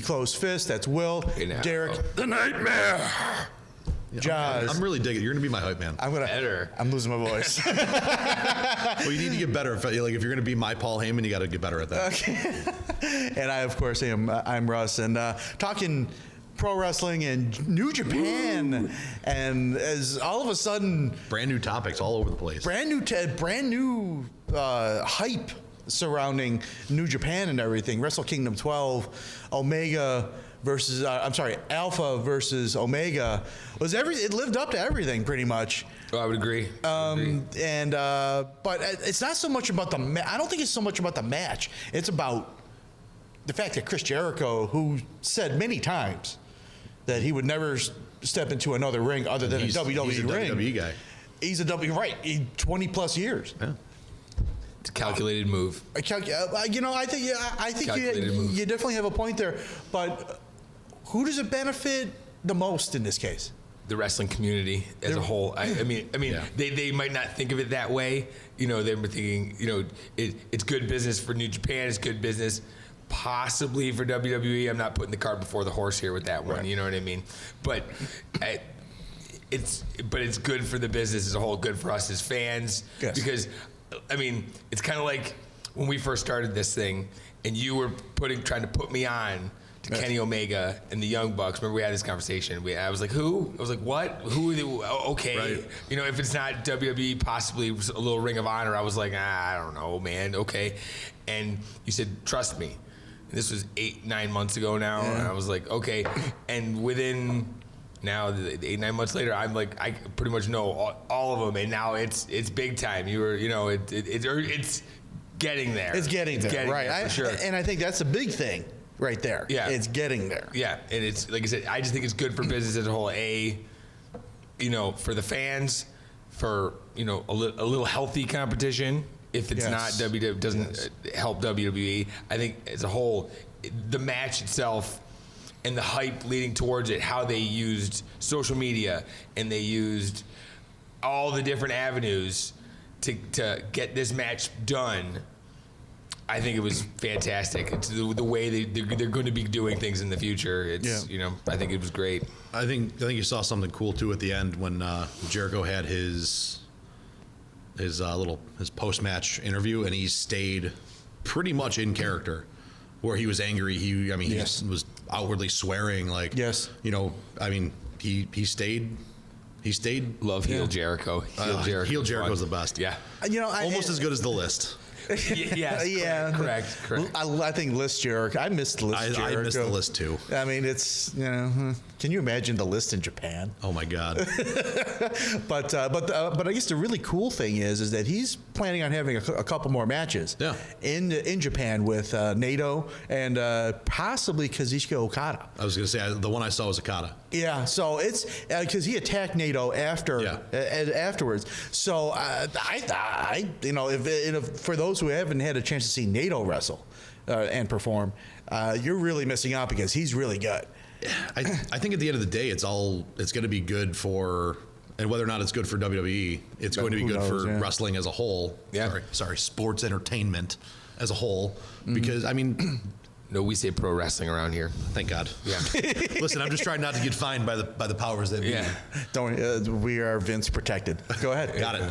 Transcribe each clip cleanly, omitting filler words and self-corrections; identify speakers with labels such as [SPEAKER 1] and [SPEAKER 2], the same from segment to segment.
[SPEAKER 1] closed fist. That's Will. Derek.
[SPEAKER 2] The Nightmare.
[SPEAKER 1] Jaws.
[SPEAKER 3] I'm really digging. You're gonna be my hype man.
[SPEAKER 1] I'm losing my voice.
[SPEAKER 3] Well, you need to get better. If you're gonna be my Paul Heyman, you got to get better at that.
[SPEAKER 1] Okay. And I, of course, I'm Russ, and talking pro wrestling and New Japan, and as all of a sudden,
[SPEAKER 3] brand new topics all over the place.
[SPEAKER 1] Brand new hype surrounding New Japan and everything. Wrestle Kingdom 12, Omega versus Alpha versus Omega it lived up to everything pretty much.
[SPEAKER 2] Oh, I would agree.
[SPEAKER 1] But it's not so much about I don't think it's so much about the match. It's about the fact that Chris Jericho, who said many times that he would never step into another ring other than a WWE
[SPEAKER 3] he's a
[SPEAKER 1] ring.
[SPEAKER 3] WWE guy.
[SPEAKER 1] He's a 20 plus years.
[SPEAKER 3] Yeah.
[SPEAKER 2] It's a calculated move.
[SPEAKER 1] I think you definitely have a point there. But who does it benefit the most in this case?
[SPEAKER 2] The wrestling community as a whole. I mean,
[SPEAKER 3] Yeah.
[SPEAKER 2] they might not think of it that way. They were thinking, it's good business for New Japan. It's good business possibly for WWE. I'm not putting the cart before the horse here with that one.
[SPEAKER 1] Right.
[SPEAKER 2] You know what I mean? But it's good for the business as a whole. Good for us as fans.
[SPEAKER 1] Yes.
[SPEAKER 2] Because it's kind of like when we first started this thing, and you were trying to put me on to Kenny Omega and the Young Bucks. Remember we had this conversation. I was like, who? I was like, what? Who are they? Okay. Right. If it's not WWE, possibly a little Ring of Honor. I was like, I don't know, man. Okay. And you said, trust me. And this was 8-9 months ago now. Yeah. And I was like, okay. And within now, 8-9 months later, I'm like, I pretty much know all of them. And now it's big time. It's getting there.
[SPEAKER 1] It's getting there, right?
[SPEAKER 2] For sure.
[SPEAKER 1] And I think that's a big thing. Right there. Yeah. It's getting there.
[SPEAKER 2] Yeah. And it's, like I said, I just think it's good for business as a whole. For the fans, for, a little healthy competition. If it's not WWE, doesn't help WWE. I think as a whole, the match itself and the hype leading towards it, how they used social media and they used all the different avenues to get this match done. I think it was fantastic. It's the way they're going to be doing things in the future. It's I think it was great.
[SPEAKER 3] I think you saw something cool too at the end when Jericho had his post match interview, and he stayed pretty much in character. Where he was angry, he was outwardly swearing like he stayed.
[SPEAKER 2] Love heel Jericho.
[SPEAKER 3] Heel Jericho's the best.
[SPEAKER 2] Yeah.
[SPEAKER 3] Almost as good as the List.
[SPEAKER 2] Yes,
[SPEAKER 1] yeah,
[SPEAKER 2] correct.
[SPEAKER 1] I think List Jericho. I missed List Jericho.
[SPEAKER 3] I missed the List too.
[SPEAKER 1] It's can you imagine the List in Japan?
[SPEAKER 3] Oh my God!
[SPEAKER 1] but I guess the really cool thing is that he's planning on having a couple more matches.
[SPEAKER 3] Yeah.
[SPEAKER 1] In Japan with Naito and possibly Kazuchika Okada.
[SPEAKER 3] I was going to say the one I saw was Okada.
[SPEAKER 1] Yeah, so it's because he attacked Naito afterwards. So if for those who haven't had a chance to see Naito wrestle and perform, you're really missing out because he's really good.
[SPEAKER 3] I think at the end of the day, it's going to be good for, and whether or not it's good for WWE, it's going to be good for wrestling as a whole.
[SPEAKER 2] Yeah.
[SPEAKER 3] Sorry, sports entertainment as a whole, because
[SPEAKER 2] No, we say pro wrestling around here.
[SPEAKER 3] Thank God.
[SPEAKER 2] Yeah.
[SPEAKER 3] Listen, I'm just trying not to get fined by the powers that be.
[SPEAKER 2] Yeah.
[SPEAKER 1] We are Vince protected. Go ahead.
[SPEAKER 3] Got it.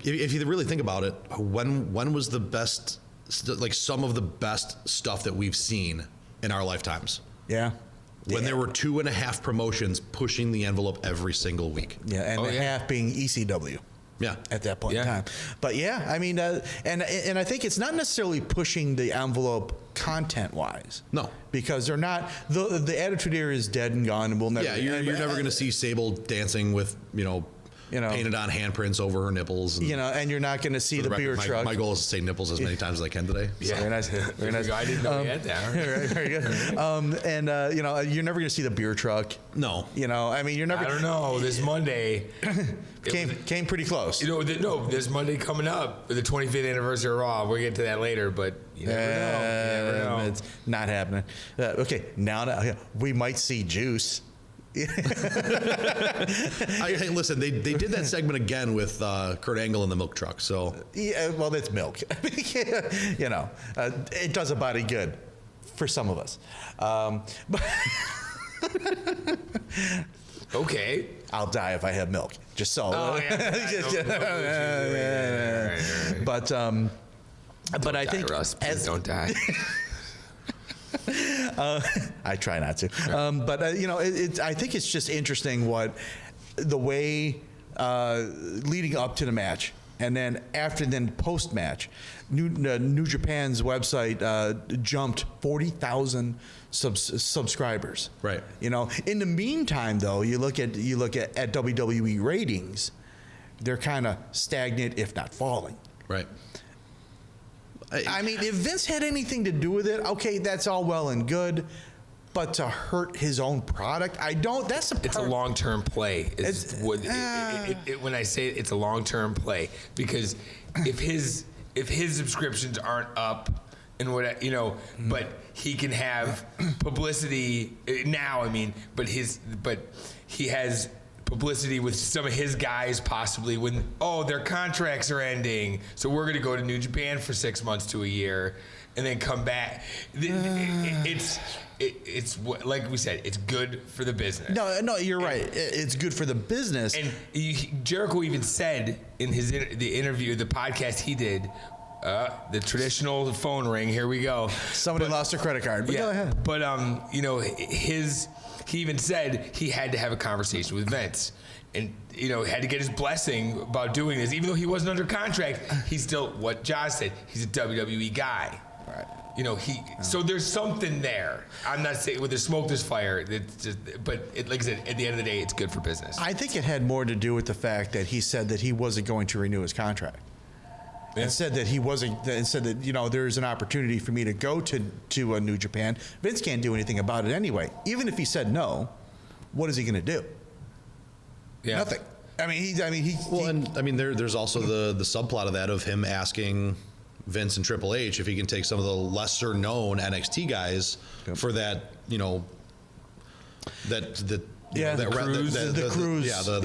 [SPEAKER 3] If you really think about it, when was the best, some of the best stuff that we've seen in our lifetimes?
[SPEAKER 1] Yeah.
[SPEAKER 3] When there were 2.5 promotions pushing the envelope every single week.
[SPEAKER 1] Yeah, and half being ECW.
[SPEAKER 3] Yeah,
[SPEAKER 1] at that point in time. But and I think it's not necessarily pushing the envelope content-wise.
[SPEAKER 3] No,
[SPEAKER 1] because they're not. The Attitude Era is dead and gone, and we'll never.
[SPEAKER 3] Yeah, you're never going to see Sable dancing with painted on handprints over her nipples. And,
[SPEAKER 1] and you're not going to see the beer truck.
[SPEAKER 3] My goal is to say nipples as many times as I can today.
[SPEAKER 1] Yeah, very nice. Very nice.
[SPEAKER 2] I didn't know you had that.
[SPEAKER 1] Very good. You're never going to see the beer truck.
[SPEAKER 3] No.
[SPEAKER 1] You're never.
[SPEAKER 2] I don't know. This Monday
[SPEAKER 1] came pretty close.
[SPEAKER 2] This Monday coming up, the 25th anniversary of Raw. We'll get to that later, but you never know.
[SPEAKER 1] It's not happening. Okay, now we might see Juice.
[SPEAKER 3] Hey, listen, they did that segment again with Kurt Angle in the milk truck. So
[SPEAKER 1] yeah, well, that's milk. It does a body good. for some of us. But
[SPEAKER 2] Okay.
[SPEAKER 1] I'll die if I have milk. Just so.
[SPEAKER 2] Oh, yeah.
[SPEAKER 1] But I think
[SPEAKER 2] Russ, please don't die.
[SPEAKER 1] I try not to. But you know, I think it's just interesting what the way leading up to the match and then post match, New Japan's website jumped 40,000 subscribers.
[SPEAKER 3] Right.
[SPEAKER 1] You know, in the meantime, though, you look at WWE ratings, they're kind of stagnant, if not falling.
[SPEAKER 3] Right.
[SPEAKER 1] I mean, if Vince had anything to do with it, okay, that's all well and good. But to hurt his own product, I don't. That's a.
[SPEAKER 2] It's a long-term play. When I say it's a long-term play, because if his subscriptions aren't up and what but he can have publicity now. I mean, but he has publicity with some of his guys possibly when their contracts are ending, so we're going to go to New Japan for 6 months to a year and then come back. It's like we said, it's good for the business.
[SPEAKER 1] No, you're right. It's good for the business.
[SPEAKER 2] And Jericho even said in the interview, the podcast he did, the traditional phone ring. Here we go.
[SPEAKER 1] Somebody lost their credit card. But go ahead.
[SPEAKER 2] But he even said he had to have a conversation with Vince, and had to get his blessing about doing this, even though he wasn't under contract. He's still what Josh said. He's a WWE guy.
[SPEAKER 1] Right.
[SPEAKER 2] So there's something there. I'm not saying with the smoke there's fire. It's just, but like I said, at the end of the day, it's good for business.
[SPEAKER 1] I think it had more to do with the fact that he said that he wasn't going to renew his contract. And said that he wasn't, and said that there's an opportunity for me to go to a New Japan. Vince can't do anything about it anyway. Even if he said no, what is he going to do?
[SPEAKER 2] Yeah.
[SPEAKER 1] Nothing.
[SPEAKER 3] There's also the subplot of that of him asking Vince and Triple H if he can take some of the lesser known NXT guys for that the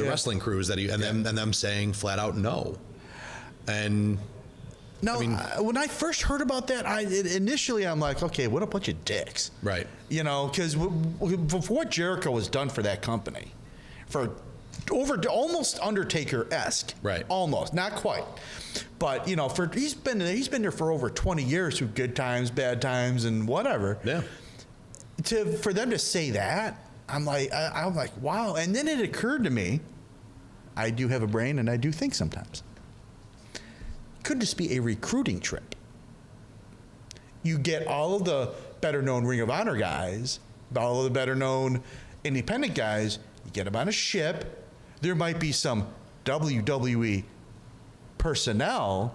[SPEAKER 3] wrestling crews that and them saying flat out no. And
[SPEAKER 1] no, when I first heard about that, initially I'm like, okay, what a bunch of dicks,
[SPEAKER 3] right?
[SPEAKER 1] Because for what Jericho has done for that company, for over almost Undertaker-esque,
[SPEAKER 3] right?
[SPEAKER 1] Almost, not quite, but he's been there for over 20 years through good times, bad times, and whatever.
[SPEAKER 3] Yeah.
[SPEAKER 1] For them to say that, I'm like, wow. And then it occurred to me, I do have a brain, and I do think sometimes. Could this be a recruiting trip? You get all of the better-known Ring of Honor guys, all of the better-known independent guys, you get them on a ship. There might be some WWE personnel,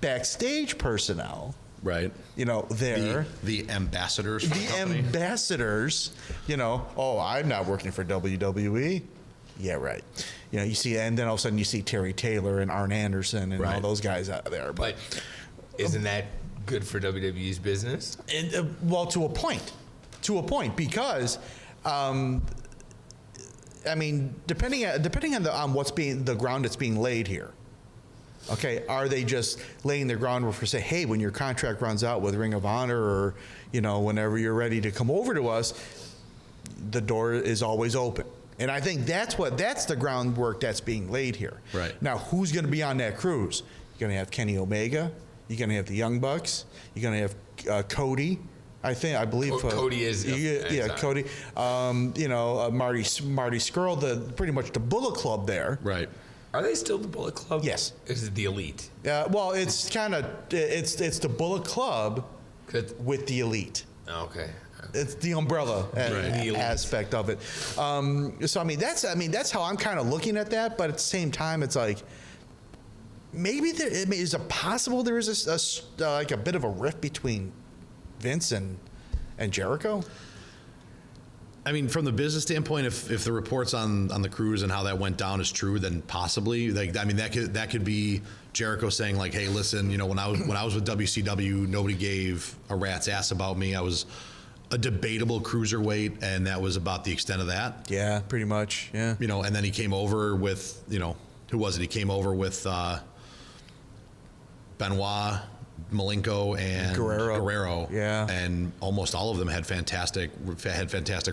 [SPEAKER 1] backstage personnel,
[SPEAKER 3] right?
[SPEAKER 1] There.
[SPEAKER 3] The ambassadors. For
[SPEAKER 1] the ambassadors. I'm not working for WWE. Yeah, right. You see, and then all of a sudden you see Terry Taylor and Arn Anderson and all those guys out there. But
[SPEAKER 2] isn't that good for WWE's business?
[SPEAKER 1] And, well, to a point, because, depending on what's being the ground that's being laid here. Okay, are they just laying the groundwork for say, hey, when your contract runs out with Ring of Honor, or whenever you're ready to come over to us, the door is always open. And I think that's the groundwork that's being laid here.
[SPEAKER 3] Right.
[SPEAKER 1] Now, who's going to be on that cruise? You're going to have Kenny Omega. You're going to have the Young Bucks. You're going to have Cody. I believe
[SPEAKER 2] Cody is.
[SPEAKER 1] Cody. Marty Scurll, pretty much the Bullet Club there.
[SPEAKER 3] Right.
[SPEAKER 2] Are they still the Bullet Club?
[SPEAKER 1] Yes.
[SPEAKER 2] Is it the Elite?
[SPEAKER 1] Well, it's kind of it's the Bullet Club with the Elite.
[SPEAKER 2] Okay.
[SPEAKER 1] It's the umbrella aspect of it. So that's how I'm kind of looking at that. But at the same time, it's like maybe is it possible there is a bit of a rift between Vince and Jericho?
[SPEAKER 3] From the business standpoint, if the reports on the cruise and how that went down is true, then possibly, that could be Jericho saying like, hey, listen, when I was with WCW, nobody gave a rat's ass about me. I was a debatable cruiserweight, and that was about the extent of that.
[SPEAKER 1] Yeah, pretty much. Yeah.
[SPEAKER 3] And then he came over with, who was it? He came over with Benoit Malenko and
[SPEAKER 1] Guerrero. Yeah.
[SPEAKER 3] and almost all of them had fantastic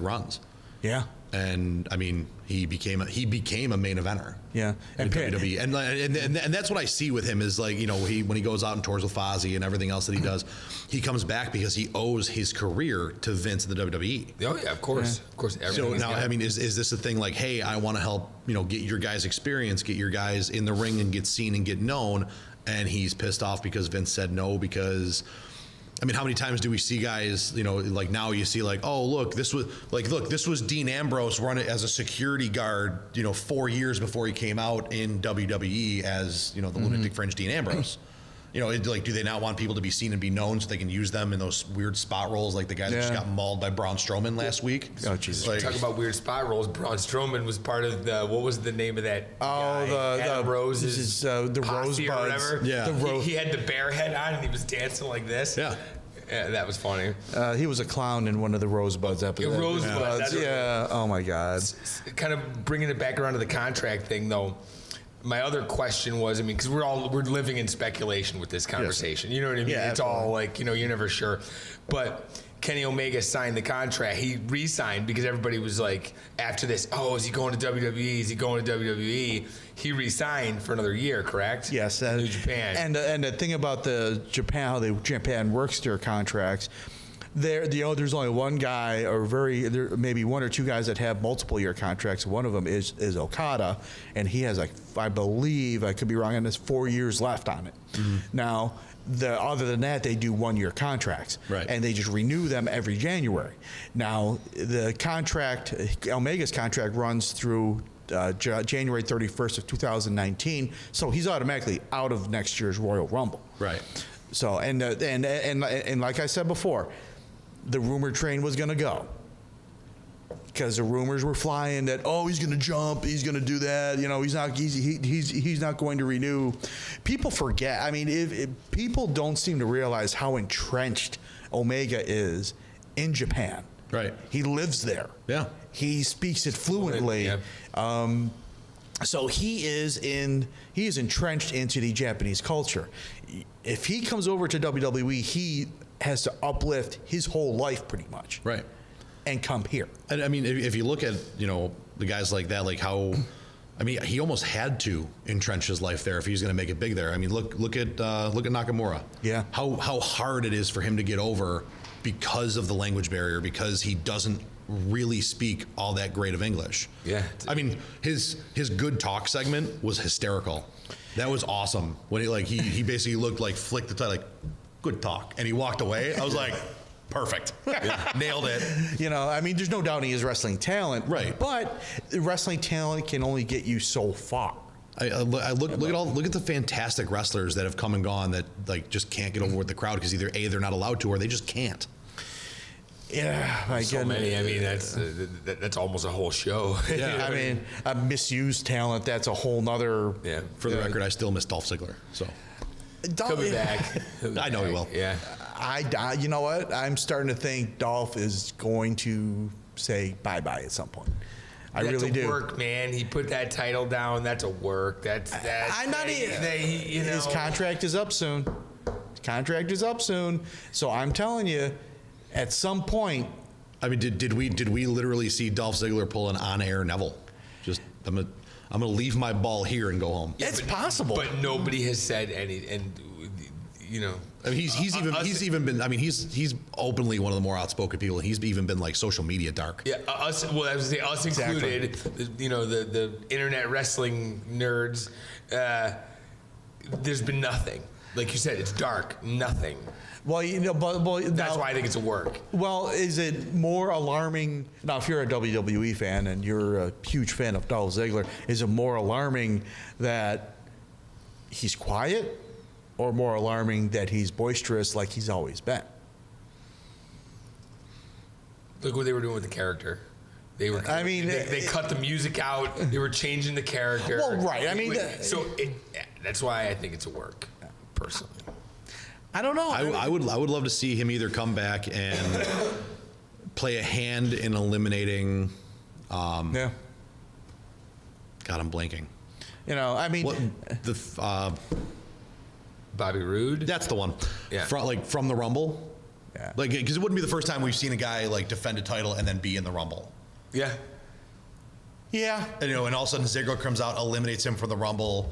[SPEAKER 3] runs.
[SPEAKER 1] Yeah.
[SPEAKER 3] And I mean, he became a main eventer.
[SPEAKER 1] Yeah.
[SPEAKER 3] And WWE, and that's what I see with him is like, you know, when he goes out and tours with Fozzy and everything else that he does, he comes back because he owes his career to Vince and the WWE.
[SPEAKER 2] Oh yeah, of course, of course.
[SPEAKER 3] So now, I mean, is this a thing like, hey, I want to help, you know, get your guys experience, get your guys in the ring and get seen and get known, and he's pissed off because Vince said no? Because I mean, how many times do we see guys, you know, like now you see like, oh, look, this was Dean Ambrose running as a security guard, you know, 4 years before he came out in WWE as, you know, the lunatic fringe Dean Ambrose. You know, like, do they not want people to be seen and be known so they can use them in those weird spot roles like the guy that just got mauled by Braun Strowman last week?
[SPEAKER 1] Oh, Jesus.
[SPEAKER 2] Like, talk about weird spot roles. Braun Strowman was part of the, what was the name of that guy?
[SPEAKER 1] The
[SPEAKER 2] Roses,
[SPEAKER 1] the
[SPEAKER 2] posse
[SPEAKER 1] Rosebuds.
[SPEAKER 2] or whatever.
[SPEAKER 3] Yeah.
[SPEAKER 2] He had the bear head on and he was dancing like this.
[SPEAKER 3] Yeah.
[SPEAKER 2] Yeah, that was funny.
[SPEAKER 1] He was a clown in one of the Rosebuds episodes.
[SPEAKER 2] Yeah, Rosebuds.
[SPEAKER 1] Yeah. Oh my God.
[SPEAKER 2] Kind of bringing it back around to the contract thing, though. My other question was, I mean, because we're living in speculation with this conversation. Yes. You know what I mean?
[SPEAKER 1] Yeah,
[SPEAKER 2] it's all like, you know, you're never sure. But Kenny Omega signed the contract. He re-signed because everybody was like, after this, oh, is he going to WWE? Is he going to WWE? He re-signed for another year, correct?
[SPEAKER 1] Yes.
[SPEAKER 2] New Japan.
[SPEAKER 1] And the thing about the Japan, how Japan works their contracts, there's only one guy, or maybe one or two guys that have multiple year contracts. One of them is Okada, and he has, like, I believe, I could be wrong on this, 4 years left on it. Mm-hmm. Now, other than that, they do 1 year contracts,
[SPEAKER 3] right,
[SPEAKER 1] and they just renew them every January. Now, the contract, Omega's contract runs through January 31st of 2019, so he's automatically out of next year's Royal Rumble.
[SPEAKER 3] Right.
[SPEAKER 1] So and like I said before, the rumor train was going to go because the rumors were flying that, oh, he's going to jump, he's going to do that, you know, he's not going to renew. People forget. I mean, if people don't seem to realize how entrenched Omega is in Japan.
[SPEAKER 3] Right.
[SPEAKER 1] He lives there.
[SPEAKER 3] Yeah.
[SPEAKER 1] He speaks it fluently.
[SPEAKER 2] Yeah.
[SPEAKER 1] So he is entrenched into the Japanese culture. If he comes over to WWE, he has to uplift his whole life pretty much.
[SPEAKER 3] Right.
[SPEAKER 1] And come here.
[SPEAKER 3] And I mean, if you look at, you know, the guys like that, like how, I mean, he almost had to entrench his life there if he's going to make it big there. I mean, look at Nakamura.
[SPEAKER 1] Yeah.
[SPEAKER 3] How hard it is for him to get over because of the language barrier, because he doesn't really speak all that great of English.
[SPEAKER 2] Yeah.
[SPEAKER 3] I mean, his good talk segment was hysterical. That was awesome. When he basically looked like, flicked the tie, like, good talk, and he walked away. I was like, perfect. Yeah. Nailed it.
[SPEAKER 1] You know, I mean, there's no doubting his wrestling talent.
[SPEAKER 3] Right.
[SPEAKER 1] But wrestling talent can only get you so far.
[SPEAKER 3] I look at the fantastic wrestlers that have come and gone that, like, just can't get over with the crowd because either A, they're not allowed to, or they just can't.
[SPEAKER 1] Yeah,
[SPEAKER 2] so many. I mean, that's almost a whole show.
[SPEAKER 1] Yeah, I mean, a misused talent. That's a whole nother.
[SPEAKER 2] Yeah.
[SPEAKER 3] For the record, I still miss Dolph Ziggler. So
[SPEAKER 2] he'll be back.
[SPEAKER 3] I know he will.
[SPEAKER 2] Yeah.
[SPEAKER 1] You know what? I'm starting to think Dolph is going to say bye-bye at some point. I really do.
[SPEAKER 2] That's a work, man. He put that title down. That's a work. That's
[SPEAKER 1] I'm not even.
[SPEAKER 2] You know.
[SPEAKER 1] His contract is up soon. So I'm telling you, at some point.
[SPEAKER 3] I mean, did we literally see Dolph Ziggler pull an on-air Neville? Just I'm gonna leave my ball here and go home.
[SPEAKER 1] Yeah, it's possible.
[SPEAKER 2] But nobody has said any, and you know.
[SPEAKER 3] I mean, he's even been. I mean, he's openly one of the more outspoken people. He's even been like social media dark.
[SPEAKER 2] Yeah, us. Well, I was say us included. You know, the internet wrestling nerds. There's been nothing. Like you said, it's dark. Nothing.
[SPEAKER 1] Well, you know, but
[SPEAKER 2] that's why I think it's a work.
[SPEAKER 1] Well, is it more alarming now? If you're a WWE fan and you're a huge fan of Dolph Ziggler, is it more alarming that he's quiet, or more alarming that he's boisterous like he's always been?
[SPEAKER 2] Look what they were doing with the character. They were.
[SPEAKER 1] I mean,
[SPEAKER 2] they cut the music out. They were changing the character.
[SPEAKER 1] Well, right. I mean,
[SPEAKER 2] that's why I think it's a work, personally.
[SPEAKER 1] I don't know.
[SPEAKER 3] I would love to see him either come back and play a hand in eliminating.
[SPEAKER 1] Yeah.
[SPEAKER 3] God, I'm blanking.
[SPEAKER 1] You know, I mean,
[SPEAKER 2] Bobby Roode.
[SPEAKER 3] That's the one.
[SPEAKER 2] Yeah.
[SPEAKER 3] From the Rumble.
[SPEAKER 1] Yeah.
[SPEAKER 3] Like, because it wouldn't be the first time we've seen a guy like defend a title and then be in the Rumble.
[SPEAKER 2] Yeah.
[SPEAKER 1] Yeah.
[SPEAKER 3] And, and all of a sudden Ziggler comes out, eliminates him from the Rumble,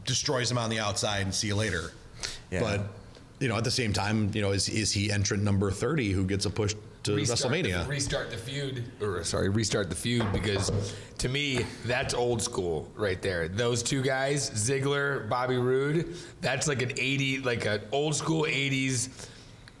[SPEAKER 3] destroys him on the outside, and see you later.
[SPEAKER 1] Yeah.
[SPEAKER 3] But, at the same time, is he entrant number 30 who gets a push to WrestleMania?
[SPEAKER 2] Restart the feud, because to me, that's old school right there. Those two guys, Ziggler, Bobby Roode, that's like an old school 80s,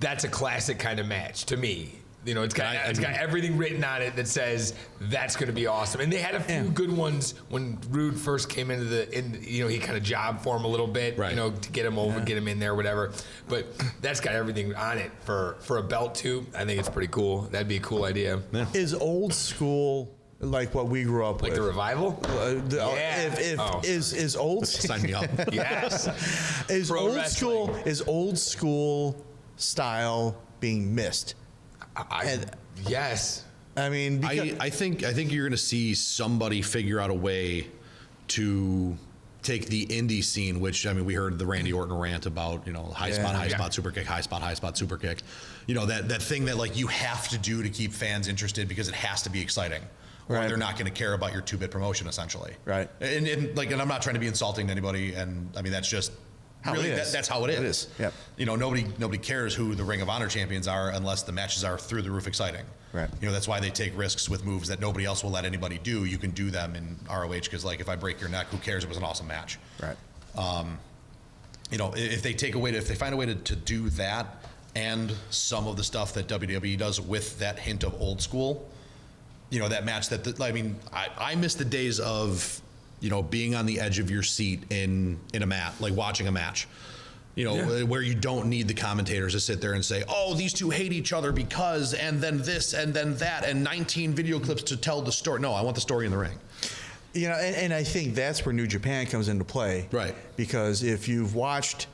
[SPEAKER 2] that's a classic kind of match to me. It's got everything written on it that says that's going to be awesome. And they had a few good ones when Rude first came he kind of jobbed for him a little bit,
[SPEAKER 3] right.
[SPEAKER 2] To get him over, get him in there, whatever. But that's got everything on it for a belt too. I think it's pretty cool. That'd be a cool idea.
[SPEAKER 3] Yeah.
[SPEAKER 1] Is old school like what we grew up with?
[SPEAKER 2] Like the Revival?
[SPEAKER 1] Is old
[SPEAKER 3] Sign me up.
[SPEAKER 2] Yes.
[SPEAKER 1] Is
[SPEAKER 2] Pro
[SPEAKER 1] old
[SPEAKER 2] wrestling.
[SPEAKER 1] old school style being missed?
[SPEAKER 2] Yes.
[SPEAKER 1] I mean,
[SPEAKER 3] I think you're going to see somebody figure out a way to take the indie scene, which we heard the Randy Orton rant about, high spot, super kick, high spot, super kick. That thing that like you have to do to keep fans interested because it has to be exciting. Or they're not going to care about your 2-bit promotion, essentially.
[SPEAKER 1] Right.
[SPEAKER 3] And I'm not trying to be insulting to anybody, and that's just really that's how it is.
[SPEAKER 1] It is. Yep.
[SPEAKER 3] Nobody cares who the Ring of Honor champions are unless the matches are through the roof exciting.
[SPEAKER 1] Right.
[SPEAKER 3] That's why they take risks with moves that nobody else will let anybody do. You can do them in ROH because like if I break your neck, who cares? It was an awesome match.
[SPEAKER 1] Right.
[SPEAKER 3] If they find a way to do that and some of the stuff that WWE does with that hint of old school, that match I miss the days of being on the edge of your seat in a mat, like watching a match, where you don't need the commentators to sit there and say, oh, these two hate each other because, and then this, and then that, and 19 video clips to tell the story. No, I want the story in the ring.
[SPEAKER 1] And I think that's where New Japan comes into play.
[SPEAKER 3] Right.
[SPEAKER 1] Because if you've watched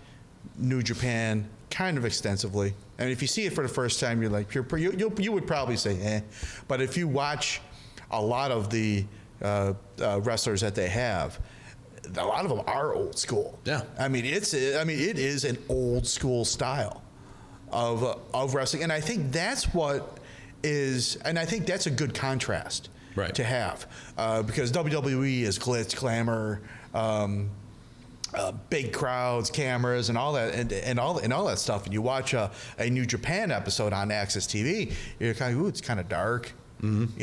[SPEAKER 1] New Japan kind of extensively, and if you see it for the first time, you're like, you would probably say, eh. But if you watch a lot of the wrestlers that they have, a lot of them are old school.
[SPEAKER 3] Yeah.
[SPEAKER 1] It is an old school style of wrestling, and I think that's what is, and I think that's a good contrast to have, because WWE is glitz, glamour, big crowds, cameras, and all that, and all that stuff. And you watch a New Japan episode on Access TV, you're kind of, it's kind of dark. Mm-hmm.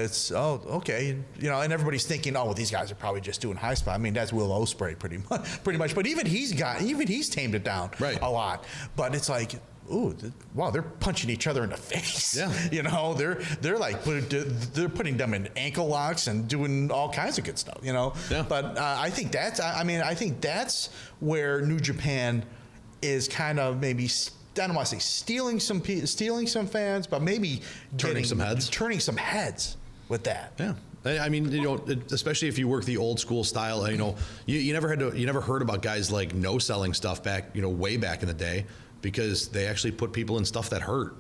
[SPEAKER 1] It's okay, and everybody's thinking, well, these guys are probably just doing high spot. That's Will Ospreay pretty much. But even he's tamed it down a lot. But it's like, wow, they're punching each other in the face.
[SPEAKER 3] Yeah.
[SPEAKER 1] They're like they're putting them in ankle locks and doing all kinds of good stuff.
[SPEAKER 3] Yeah.
[SPEAKER 1] But I think that's where New Japan is kind of maybe. I don't want to say stealing some fans, but maybe turning some heads with that.
[SPEAKER 3] Yeah. Especially if you work the old school style, you never heard about guys like no selling stuff back, way back in the day, because they actually put people in stuff that hurt.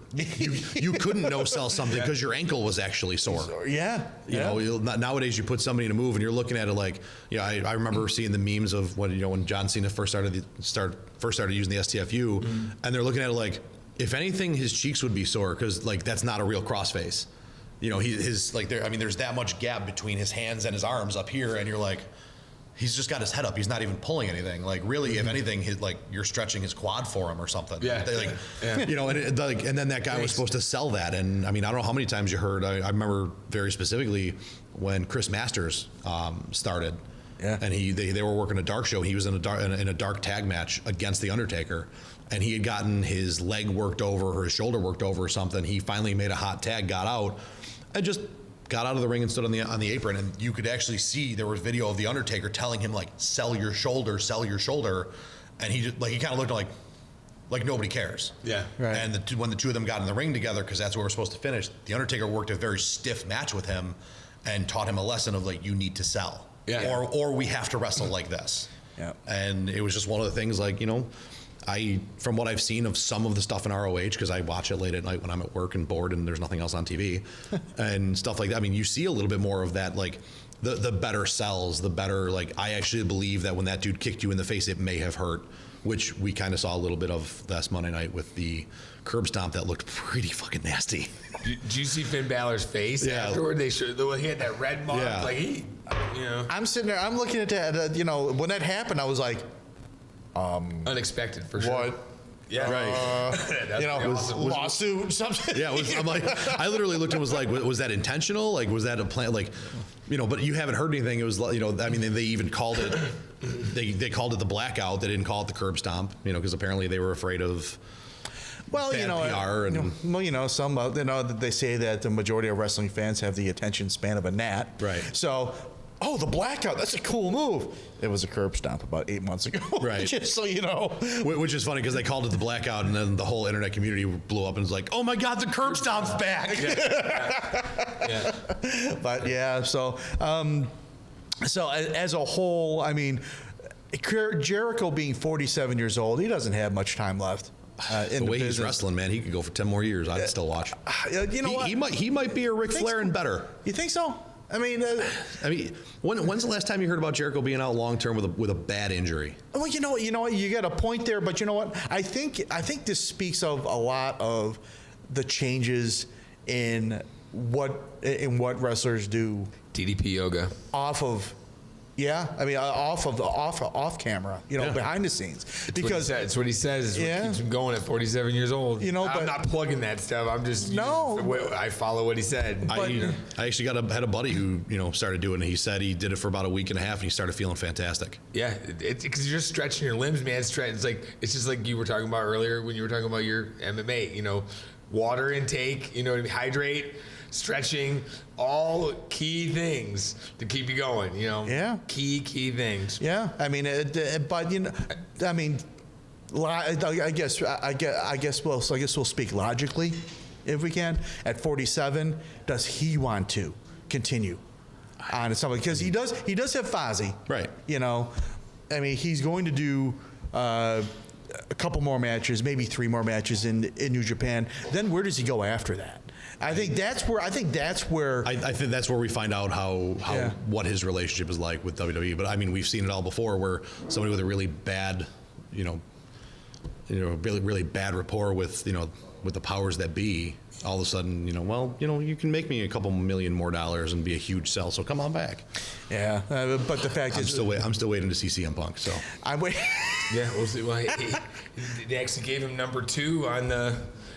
[SPEAKER 3] You couldn't no sell something because your ankle was actually sore.
[SPEAKER 1] Yeah.
[SPEAKER 3] Nowadays you put somebody in a move and you're looking at it like, I remember seeing the memes of when John Cena first started using the STFU, and they're looking at it like, if anything, his cheeks would be sore because like that's not a real crossface. There's that much gap between his hands and his arms up here, and you're like, he's just got his head up. He's not even pulling anything. Like really, if anything, you're stretching his quad for him or something.
[SPEAKER 2] Yeah.
[SPEAKER 3] And then that guy was supposed to sell that. And I don't know how many times you heard. I remember very specifically when Chris Masters started.
[SPEAKER 1] Yeah.
[SPEAKER 3] And they were working a dark show. He was in a dark tag match against the Undertaker, and he had gotten his leg worked over or his shoulder worked over or something. He finally made a hot tag, got out, and just got out of the ring and stood on the apron, and you could actually see there was video of the Undertaker telling him like, sell your shoulder, and he kind of looked like nobody cares.
[SPEAKER 2] Yeah.
[SPEAKER 1] Right.
[SPEAKER 3] And when the two of them got in the ring together, because that's where we're supposed to finish, the Undertaker worked a very stiff match with him and taught him a lesson of like, you need to sell.
[SPEAKER 2] Yeah.
[SPEAKER 3] Or we have to wrestle like this.
[SPEAKER 1] Yeah.
[SPEAKER 3] And it was just one of the things like, from what I've seen of some of the stuff in ROH, because I watch it late at night when I'm at work and bored and there's nothing else on TV and stuff like that. I mean, you see a little bit more of that, like the better sells, the better, like, I actually believe that when that dude kicked you in the face, it may have hurt, which we kind of saw a little bit of last Monday night with the curb stomp that looked pretty fucking nasty.
[SPEAKER 2] Did you see Finn Balor's face
[SPEAKER 3] Yeah.
[SPEAKER 2] afterward? He had that red mark.
[SPEAKER 3] Yeah.
[SPEAKER 2] Like he, you know,
[SPEAKER 1] I'm sitting there. I'm looking at that. You know, when that happened, I was like,
[SPEAKER 2] unexpected for sure.
[SPEAKER 1] "What?
[SPEAKER 2] Yeah,
[SPEAKER 3] Right.
[SPEAKER 2] That's
[SPEAKER 1] You know,
[SPEAKER 2] pretty awesome.
[SPEAKER 1] lawsuit, something?"
[SPEAKER 3] Yeah, I'm like, I literally looked and was like, was that intentional? Like, was that a plan? Like, you know, but you haven't heard anything. It was, you know, I mean, they even called it, they called it the blackout. They didn't call it the curb stomp, you know, because apparently they were afraid of.
[SPEAKER 1] Well,
[SPEAKER 3] Bad
[SPEAKER 1] you know,
[SPEAKER 3] PR and-
[SPEAKER 1] well, you know, some, you know, they say that the majority of wrestling fans have the attention span of a gnat.
[SPEAKER 3] Right.
[SPEAKER 1] So, the blackout, that's a cool move. It was a curb stomp about 8 months ago.
[SPEAKER 3] Right.
[SPEAKER 1] Just so you know.
[SPEAKER 3] Which is funny because they called it the blackout, and then the whole internet community blew up and was like, "Oh my God, the curb stomp's back!"
[SPEAKER 2] Yeah.
[SPEAKER 1] But yeah, so as a whole, I mean, Jericho being 47 years old, he doesn't have much time left. In
[SPEAKER 3] The way
[SPEAKER 1] the
[SPEAKER 3] he's
[SPEAKER 1] business.
[SPEAKER 3] wrestling, man, he could go for 10 more years. I'd still watch.
[SPEAKER 1] You know what?
[SPEAKER 3] He might be a Ric Flair and better.
[SPEAKER 1] You think so? I mean,
[SPEAKER 3] When's the last time you heard about Jericho being out long term with a bad injury?
[SPEAKER 1] well, you know what, you got a point there, but you know what? I think this speaks of a lot of the changes in what wrestlers do
[SPEAKER 2] DDP Yoga.
[SPEAKER 1] off of. Yeah, I mean, off camera, you know,
[SPEAKER 3] Yeah.
[SPEAKER 1] behind the scenes,
[SPEAKER 2] Because that's what he says. Is
[SPEAKER 1] Yeah.
[SPEAKER 2] what keeps him going at 47 years old.
[SPEAKER 1] You know,
[SPEAKER 2] I'm
[SPEAKER 1] but-
[SPEAKER 2] not plugging that stuff. I'm just
[SPEAKER 1] No.
[SPEAKER 2] I follow what he said.
[SPEAKER 3] I actually had a buddy who started doing it. He said he did it for about a week and a half, and he started feeling fantastic.
[SPEAKER 2] Yeah, because you're just stretching your limbs, man. It's just like you were talking about earlier when you were talking about your MMA. You know, water intake. You know, to hydrate, stretching, all key things to keep you going. You know,
[SPEAKER 1] Yeah.
[SPEAKER 2] key things.
[SPEAKER 1] Yeah, I mean, but you know, I mean, I guess we'll speak logically, if we can. At 47, does he want to continue on something? Because he does have Fozzy,
[SPEAKER 3] Right.
[SPEAKER 1] You know, I mean, he's going to do a couple more matches, maybe 3 more matches in New Japan. Then where does he go after that? I think that's where
[SPEAKER 3] I think that's where we find out how
[SPEAKER 1] Yeah.
[SPEAKER 3] what his relationship is like with WWE. But I mean, we've seen it all before, where somebody with a really bad, really bad rapport with with the powers that be, all of a sudden, you can make me a couple million more dollars and be a huge sell. So come on back.
[SPEAKER 1] Yeah, but the fact
[SPEAKER 3] I'm
[SPEAKER 1] is,
[SPEAKER 3] still waiting to see CM Punk. So
[SPEAKER 1] I'm waiting.
[SPEAKER 2] Yeah, we'll see. Well, they actually gave him number 2 on the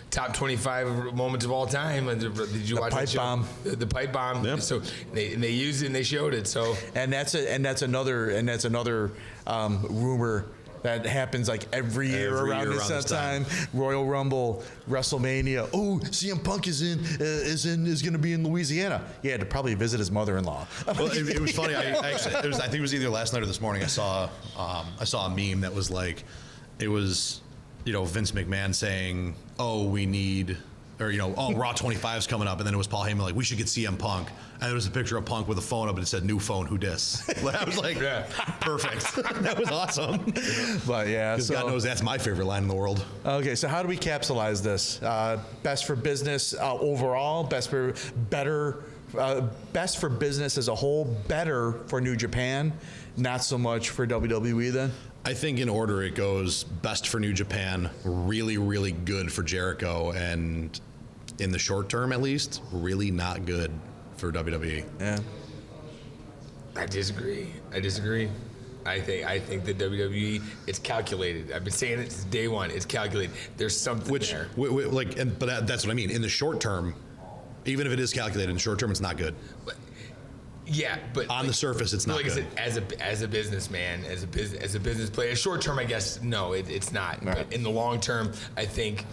[SPEAKER 2] top 25 moments of all time. Did you watch
[SPEAKER 1] pipe
[SPEAKER 2] that show?
[SPEAKER 1] bomb.
[SPEAKER 2] The pipe bomb.
[SPEAKER 3] Yep.
[SPEAKER 2] So they used it and they showed it. So
[SPEAKER 1] And that's another rumor that happens like every year
[SPEAKER 3] Every
[SPEAKER 1] around
[SPEAKER 3] year
[SPEAKER 1] this
[SPEAKER 3] around this
[SPEAKER 1] time. Royal Rumble, WrestleMania. Oh, CM Punk is going to be in Louisiana. He had to probably visit his mother-in-law.
[SPEAKER 3] well, it was funny. I think it was either last night or this morning. I saw a meme that was like, it was Vince McMahon saying, "Oh, we need." Or, Raw 25's coming up. And then it was Paul Heyman like, we should get CM Punk. And there was a picture of Punk with a phone up and it said, new phone, who dis? I was like,
[SPEAKER 2] Yeah.
[SPEAKER 3] perfect. That was awesome.
[SPEAKER 1] But yeah,
[SPEAKER 3] Because God knows that's my favorite line in the world.
[SPEAKER 1] Okay, so how do we capsulize this? Best for business overall, best for business as a whole, better for New Japan, not so much for WWE then?
[SPEAKER 3] I think in order it goes best for New Japan, really, really good for Jericho, and in the short term at least, really not good for WWE.
[SPEAKER 1] Yeah.
[SPEAKER 2] I disagree. I think the WWE, it's calculated. I've been saying it since day one. It's calculated. There's something there.
[SPEAKER 3] But that's what I mean. In the short term, even if it is calculated in the short term, it's not good.
[SPEAKER 2] Yeah, but
[SPEAKER 3] On the surface, it's not
[SPEAKER 2] like
[SPEAKER 3] good.
[SPEAKER 2] I said, as a businessman, as a business player, short term, I guess no, it's not.
[SPEAKER 1] Right.
[SPEAKER 2] But in the long term, I think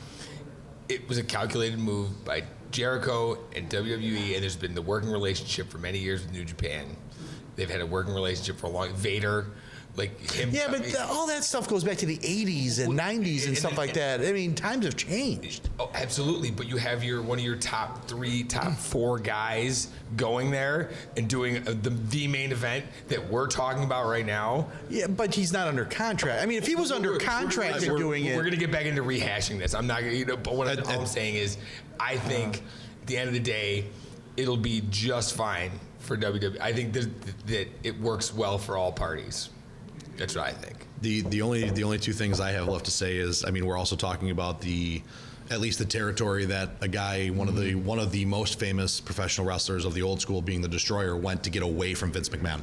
[SPEAKER 2] it was a calculated move by Jericho and WWE, and there's been the working relationship for many years with New Japan. They've had a working relationship for a long. Vader like him.
[SPEAKER 1] Yeah, but all that stuff goes back to the 80s and 90s and stuff like that. I mean, times have changed.
[SPEAKER 2] Oh, absolutely. But you have one of your top 4 guys going there and doing the main event that we're talking about right now.
[SPEAKER 1] Yeah, but he's not under contract. I mean, if he was under contract and doing it,
[SPEAKER 2] we're going to get back into rehashing this. I'm not going to, but all I'm saying is, I think at the end of the day, it'll be just fine for WWE. I think that it works well for all parties. That's what I think.
[SPEAKER 3] The only two things I have left to say is, I mean, we're also talking about at least the territory that a guy, one of the most famous professional wrestlers of the old school, being the Destroyer, went to get away from Vince McMahon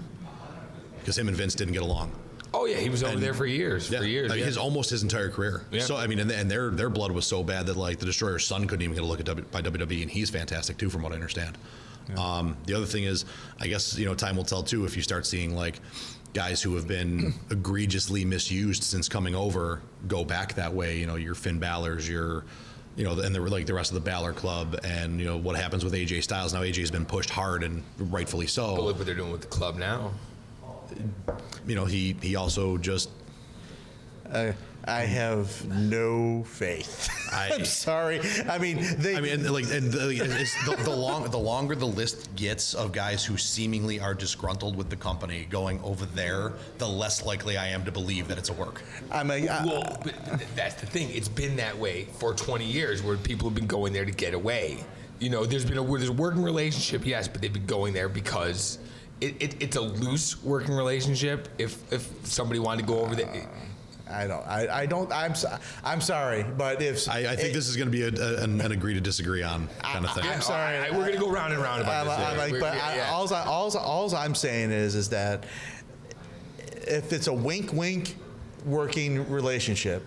[SPEAKER 3] because him and Vince didn't get along.
[SPEAKER 2] Oh yeah, he was over there for years.
[SPEAKER 3] Like his entire career.
[SPEAKER 2] Yeah.
[SPEAKER 3] So I mean, and their blood was so bad that like the Destroyer's son couldn't even get a look at by WWE, and he's fantastic too, from what I understand. Yeah. The other thing is, I guess time will tell too if you start seeing like guys who have been egregiously misused since coming over go back that way. Your Finn Balor's, and the rest of the Balor Club, and what happens with AJ Styles. Now AJ's been pushed hard and rightfully so.
[SPEAKER 2] But look what they're doing with the club now.
[SPEAKER 3] He also just.
[SPEAKER 1] I have no faith. I'm sorry. I mean,
[SPEAKER 3] the longer the list gets of guys who seemingly are disgruntled with the company going over there, the less likely I am to believe that it's a work.
[SPEAKER 2] But that's the thing. It's been that way for 20 years, where people have been going there to get away. There's a working relationship, yes, but they've been going there because it's a loose working relationship. If somebody wanted to go over there.
[SPEAKER 1] I'm sorry, but if
[SPEAKER 3] I think this is going to be an agree to didisagree on kind of thing.
[SPEAKER 1] I'm sorry.
[SPEAKER 2] We're going to go round and round about this.
[SPEAKER 1] All I'm saying is that if it's a wink working relationship.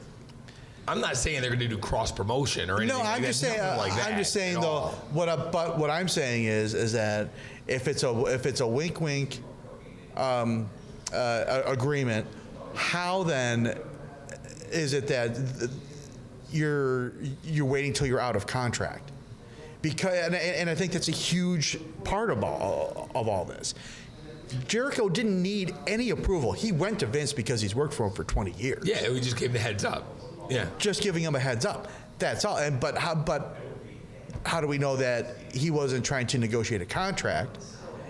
[SPEAKER 2] I'm not saying they're going to do cross promotion or anything.
[SPEAKER 1] No, I'm just saying. I'm just saying though. What I'm saying is that if it's a wink agreement, how then is it that you're waiting till you're out of contract? Because and I think that's a huge part of all this. Jericho didn't need any approval. He went to Vince because he's worked for him for 20 years.
[SPEAKER 2] Yeah, we just gave him the heads up. Yeah,
[SPEAKER 1] just giving him a heads up. That's all. But how do we know that he wasn't trying to negotiate a contract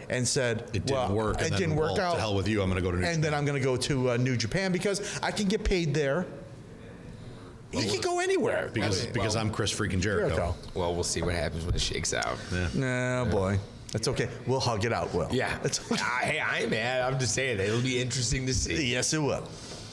[SPEAKER 1] and said
[SPEAKER 3] it didn't work?
[SPEAKER 1] It didn't work out.
[SPEAKER 3] To hell with you. I'm going to go to New Japan.
[SPEAKER 1] And then I'm going to go to New Japan because I can get paid there. He can go anywhere
[SPEAKER 3] because I'm Chris freaking Jericho.
[SPEAKER 2] Well, we'll see what happens when it shakes out.
[SPEAKER 1] Yeah. Boy. That's okay. We'll hug it out, Will.
[SPEAKER 2] Yeah.
[SPEAKER 1] It's okay.
[SPEAKER 2] Hey, I ain't mad. I'm just saying it'll be interesting to see.
[SPEAKER 1] Yes, it will.